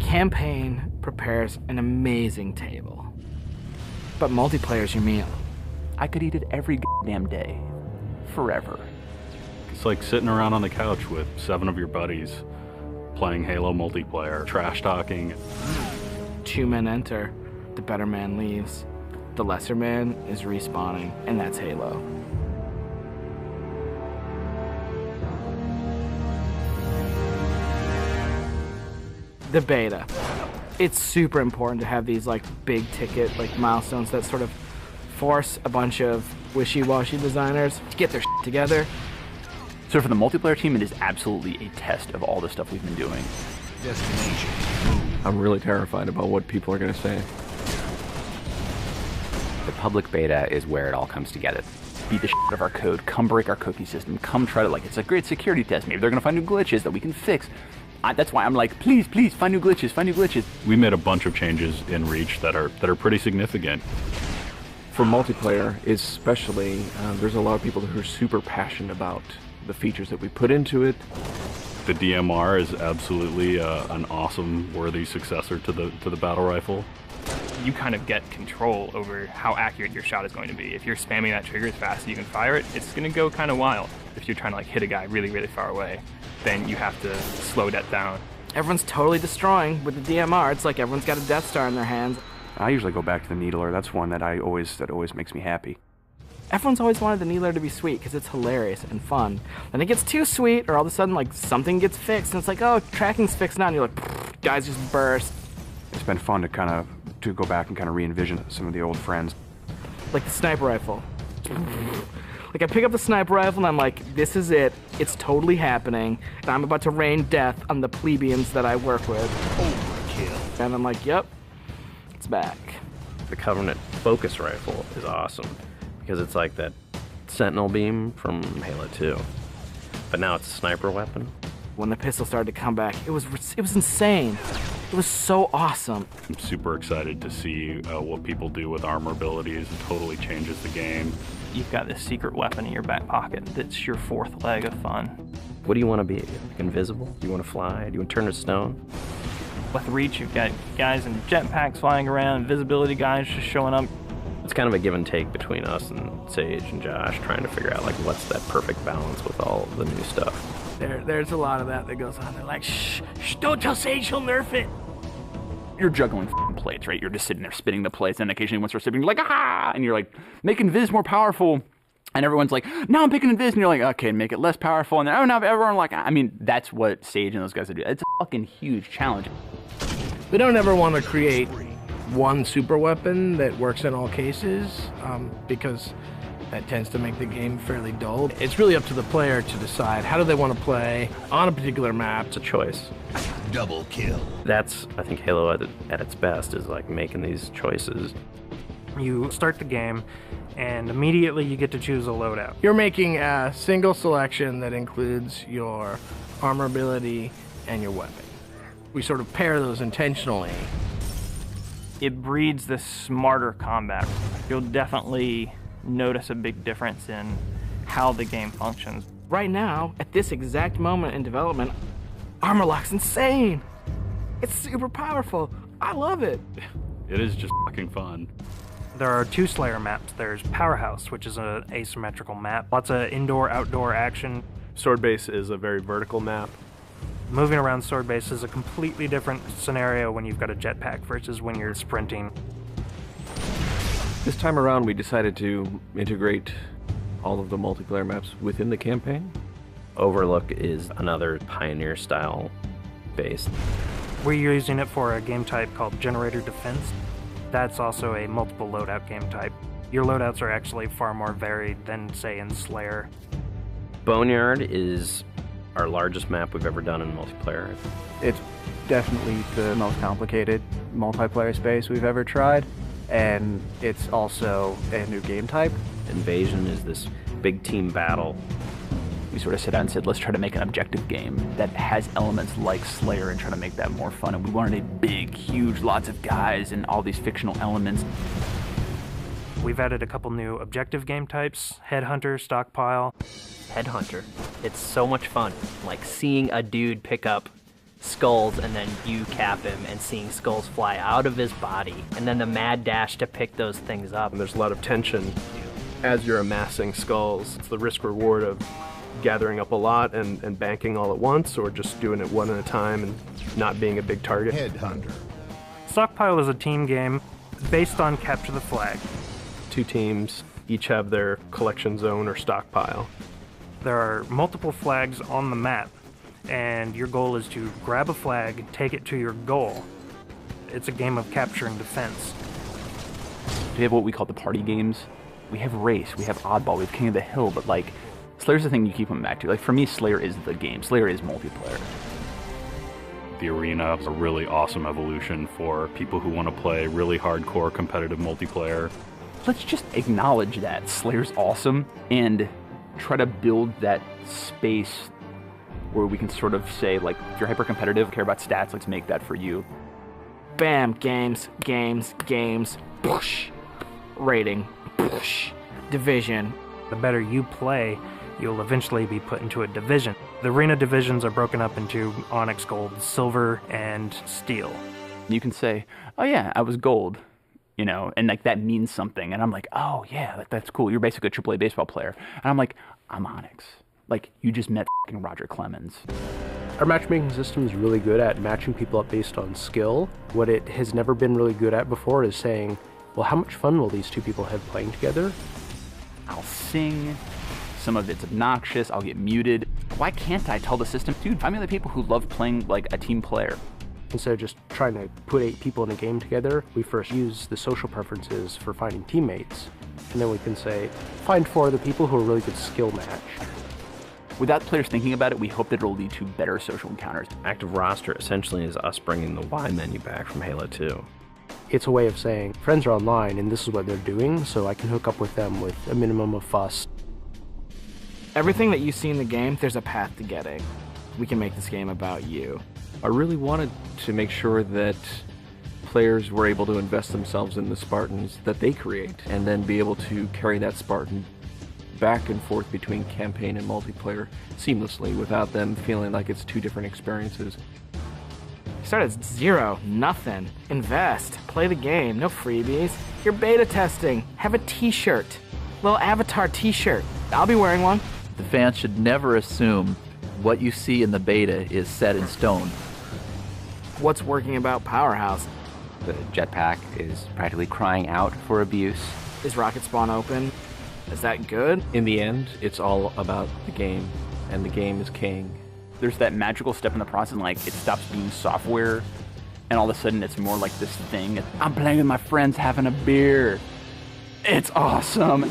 campaign prepares an amazing table, but multiplayer's your meal. I could eat it every goddamn day, forever. It's like sitting around on the couch with 7 of your buddies, playing Halo multiplayer, trash talking. 2 men enter, the better man leaves. The lesser man is respawning, and that's Halo. The beta. It's super important to have these like big ticket like milestones that sort of force a bunch of wishy-washy designers to get their shit together. So for the multiplayer team, it is absolutely a test of all the stuff we've been doing. Destination. I'm really terrified about what people are going to say. The public beta is where it all comes together. Beat the shit out of our code, come break our cookie system, come try to, like, it's a great security test. Maybe they're going to find new glitches that we can fix. That's why I'm like, please, please, find new glitches, find new glitches. We made a bunch of changes in Reach that are pretty significant. For multiplayer, especially, there's a lot of people who are super passionate about the features that we put into it. The DMR is absolutely an awesome, worthy successor to the battle rifle. You kind of get control over how accurate your shot is going to be. If you're spamming that trigger as fast as you can fire it, it's going to go kind of wild. If you're trying to like hit a guy really, really far away, then you have to slow that down. Everyone's totally destroying with the DMR. It's like everyone's got a Death Star in their hands. I usually go back to the Needler. That's one that always makes me happy. Everyone's always wanted the Needler to be sweet because it's hilarious and fun. Then it gets too sweet, or all of a sudden like something gets fixed, and it's like, oh, tracking's fixed now, and you're like, guys just burst. It's been fun to go back and kind of re-envision some of the old friends. Like the sniper rifle. Like I pick up the sniper rifle and I'm like, this is it. It's totally happening, and I'm about to rain death on the plebeians that I work with. Overkill. And I'm like, yep, it's back. The Covenant focus rifle is awesome because it's like that Sentinel beam from Halo 2, but now it's a sniper weapon. When the pistol started to come back, it was insane. It was so awesome. I'm super excited to see what people do with armor abilities. It totally changes the game. You've got this secret weapon in your back pocket that's your 4th leg of fun. What do you want to be? Like invisible? Do you want to fly? Do you want to turn to stone? With Reach, you've got guys in jetpacks flying around, invisibility guys just showing up. It's kind of a give and take between us and Sage and Josh trying to figure out like what's that perfect balance with all the new stuff. There's a lot of that goes on. They're like, shh, don't tell Sage, he'll nerf it. You're juggling plates, right? You're just sitting there spinning the plates, and occasionally one starts spinning, you're like, ah! And you're like, making Viz more powerful. And everyone's like, no, I'm picking Viz. And you're like, okay, make it less powerful. And then, oh, no, everyone like, I mean, that's what Sage and those guys do. It's a fucking huge challenge. We don't ever want to create one super weapon that works in all cases, because that tends to make the game fairly dull. It's really up to the player to decide how do they want to play on a particular map. It's a choice. Double kill. That's, I think, Halo at its best is like making these choices. You start the game, and immediately you get to choose a loadout. You're making a single selection that includes your armor ability and your weapon. We sort of pair those intentionally. It breeds this smarter combat. You'll definitely notice a big difference in how the game functions. Right now, at this exact moment in development, Armor Lock's insane. It's super powerful. I love it. It is just fucking fun. There are 2 Slayer maps. There's Powerhouse, which is an asymmetrical map. Lots of indoor-outdoor action. Sword Base is a very vertical map. Moving around Sword Base is a completely different scenario when you've got a jetpack versus when you're sprinting. This time around, we decided to integrate all of the multiplayer maps within the campaign. Overlook is another Pioneer-style base. We're using it for a game type called Generator Defense. That's also a multiple loadout game type. Your loadouts are actually far more varied than, say, in Slayer. Boneyard is our largest map we've ever done in multiplayer. It's definitely the most complicated multiplayer space we've ever tried, and it's also a new game type. Invasion is this big team battle. We sort of sat down and said, let's try to make an objective game that has elements like Slayer and try to make that more fun. And we wanted a big, huge, lots of guys and all these fictional elements. We've added a couple new objective game types, Headhunter, Stockpile. Headhunter. It's so much fun. Like seeing a dude pick up skulls and then you cap him and seeing skulls fly out of his body, and then the mad dash to pick those things up. And there's a lot of tension as you're amassing skulls. It's the risk reward of gathering up a lot and banking all at once, or just doing it one at a time and not being a big target. Headhunter. Stockpile is a team game based on capture the flag. 2 teams each have their collection zone or stockpile. There are multiple flags on the map, and your goal is to grab a flag, take it to your goal. It's a game of capture and defense. We have what we call the party games. We have Race, we have Oddball, we have King of the Hill, but like, Slayer's the thing you keep coming back to. Like, for me, Slayer is the game. Slayer is multiplayer. The arena is a really awesome evolution for people who want to play really hardcore competitive multiplayer. Let's just acknowledge that Slayer's awesome and try to build that space where we can sort of say, like, if you're hyper competitive, care about stats, let's make that for you. Bam, games, push, rating, push, division. The better you play, you'll eventually be put into a division. The arena divisions are broken up into Onyx, Gold, Silver, and Steel. You can say, oh yeah, I was Gold, you know, and like that means something. And I'm like, oh yeah, that's cool. You're basically a AAA baseball player. And I'm like, I'm Onyx. Like, you just met f***ing Roger Clemens. Our matchmaking system is really good at matching people up based on skill. What it has never been really good at before is saying, well, how much fun will these 2 people have playing together? I'll sing. Some of it's obnoxious. I'll get muted. Why can't I tell the system, dude, find me the people who love playing like a team player? Instead of just trying to put 8 people in a game together, we first use the social preferences for finding teammates. And then we can say, find 4 other people who are really good skill match. Without players thinking about it, we hope that it'll lead to better social encounters. Active roster essentially is us bringing the Y menu back from Halo 2. It's a way of saying, friends are online and this is what they're doing, so I can hook up with them with a minimum of fuss. Everything that you see in the game, there's a path to getting. We can make this game about you. I really wanted to make sure that players were able to invest themselves in the Spartans that they create, and then be able to carry that Spartan back and forth between campaign and multiplayer seamlessly without them feeling like it's 2 different experiences. Start at 0, nothing. Invest, play the game, no freebies. You're beta testing. Have a t-shirt. Little avatar t-shirt. I'll be wearing one. The fans should never assume what you see in the beta is set in stone. What's working about Powerhouse? The jetpack is practically crying out for abuse. Is Rocket Spawn open? Is that good? In the end, it's all about the game, and the game is king. There's that magical step in the process, like it stops being software, and all of a sudden it's more like this thing. I'm playing with my friends having a beer. It's awesome.